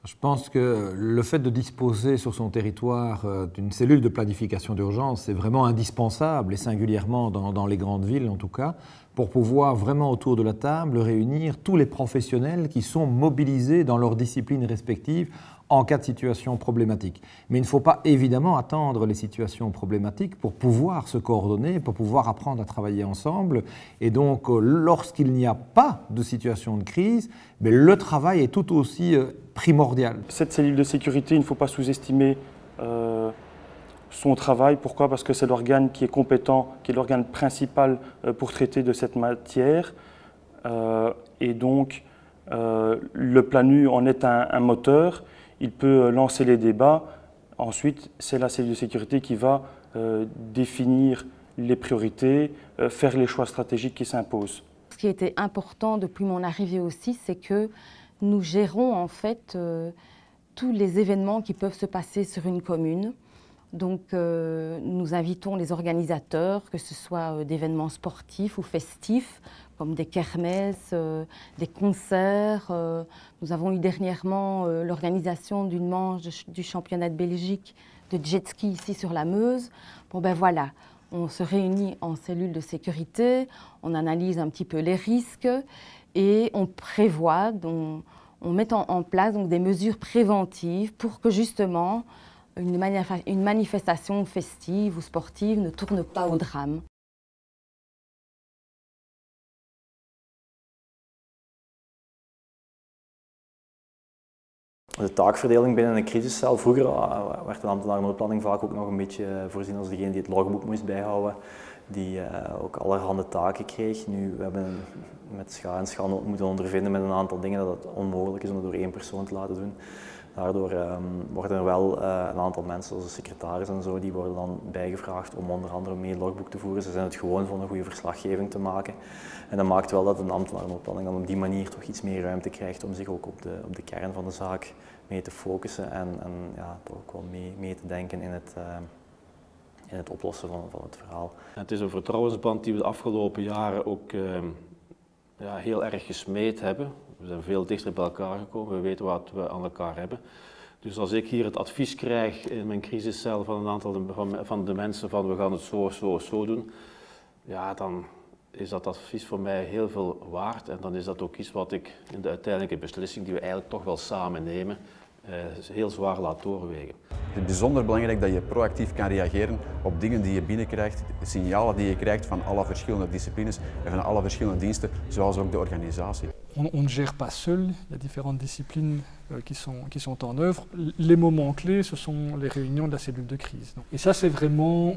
Je pense que le fait de disposer sur son territoire d'une cellule de planification d'urgence, c'est vraiment indispensable, et singulièrement dans les grandes villes en tout cas, pour pouvoir vraiment autour de la table réunir tous les professionnels qui sont mobilisés dans leurs disciplines respectives en cas de situation problématique. Mais il ne faut pas évidemment attendre les situations problématiques pour pouvoir se coordonner, pour pouvoir apprendre à travailler ensemble. Et donc, lorsqu'il n'y a pas de situation de crise, le travail est tout aussi primordial. Cette cellule de sécurité, il ne faut pas sous-estimer son travail. Pourquoi? Parce que c'est l'organe qui est compétent, qui est l'organe principal pour traiter de cette matière. Et donc, le PLANU en est un moteur. Il peut lancer les débats. Ensuite, c'est la cellule de sécurité qui va définir les priorités, faire les choix stratégiques qui s'imposent. Ce qui était important depuis mon arrivée aussi, c'est que nous gérons en fait tous les événements qui peuvent se passer sur une commune. Donc nous invitons les organisateurs, que ce soit d'événements sportifs ou festifs, comme des kermesses, des concerts. Nous avons eu dernièrement l'organisation d'une manche du championnat de Belgique de jet ski ici sur la Meuse. Bon ben voilà, on se réunit en cellule de sécurité, on analyse un petit peu les risques et on prévoit, on met en place donc, des mesures préventives pour que justement une manifestation festive ou sportive ne tourne pas au drame. De taakverdeling binnen een crisiscel. Vroeger werd de ambtenaar noodplanning vaak ook nog een beetje voorzien als degene die het logboek moest bijhouden, die ook allerhande taken kreeg. Nu, we hebben met scha en schande moeten ondervinden met een aantal dingen dat het onmogelijk is om het door één persoon te laten doen. Daardoor worden er wel een aantal mensen, zoals de secretaris en zo, die worden dan bijgevraagd om onder andere mee het logboek te voeren. Ze zijn het gewoon van een goede verslaggeving te maken. En dat maakt wel dat een ambtenaar noodplanning dan op die manier toch iets meer ruimte krijgt om zich ook op de kern van de zaak mee te focussen en ja, toch ook wel mee te denken in het oplossen van het verhaal. Het is een vertrouwensband die we de afgelopen jaren ook ja, heel erg gesmeed hebben. We zijn veel dichter bij elkaar gekomen, we weten wat we aan elkaar hebben. Dus als ik hier het advies krijg in mijn crisiscel van een aantal van de mensen van we gaan het zo doen, ja, dan is dat advies voor mij heel veel waard en dan is dat ook iets wat ik in de uiteindelijke beslissing die we eigenlijk toch wel samen nemen, heel zwaar laat doorwegen. Het is bijzonder belangrijk dat je proactief kan reageren op dingen die je binnenkrijgt, signalen die je krijgt van alle verschillende disciplines en van alle verschillende diensten, zoals ook de organisatie. On ne gère pas seul, il y a différentes disciplines qui sont en œuvre. Les moments clés, ce sont les réunions de la cellule de crise. Et ça, c'est vraiment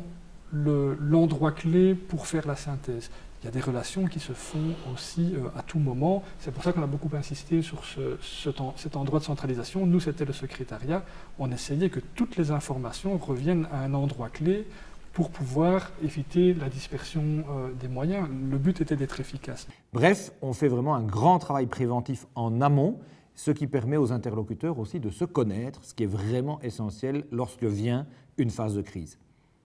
l'endroit clé pour faire la synthèse. Il y a des relations qui se font aussi à tout moment. C'est pour ça qu'on a beaucoup insisté sur cet endroit de centralisation. Nous, c'était le secrétariat. On essayait que toutes les informations reviennent à un endroit clé pour pouvoir éviter la dispersion des moyens. Le but était d'être efficace. Bref, on fait vraiment un grand travail préventif en amont, ce qui permet aux interlocuteurs aussi de se connaître, ce qui est vraiment essentiel lorsque vient une phase de crise.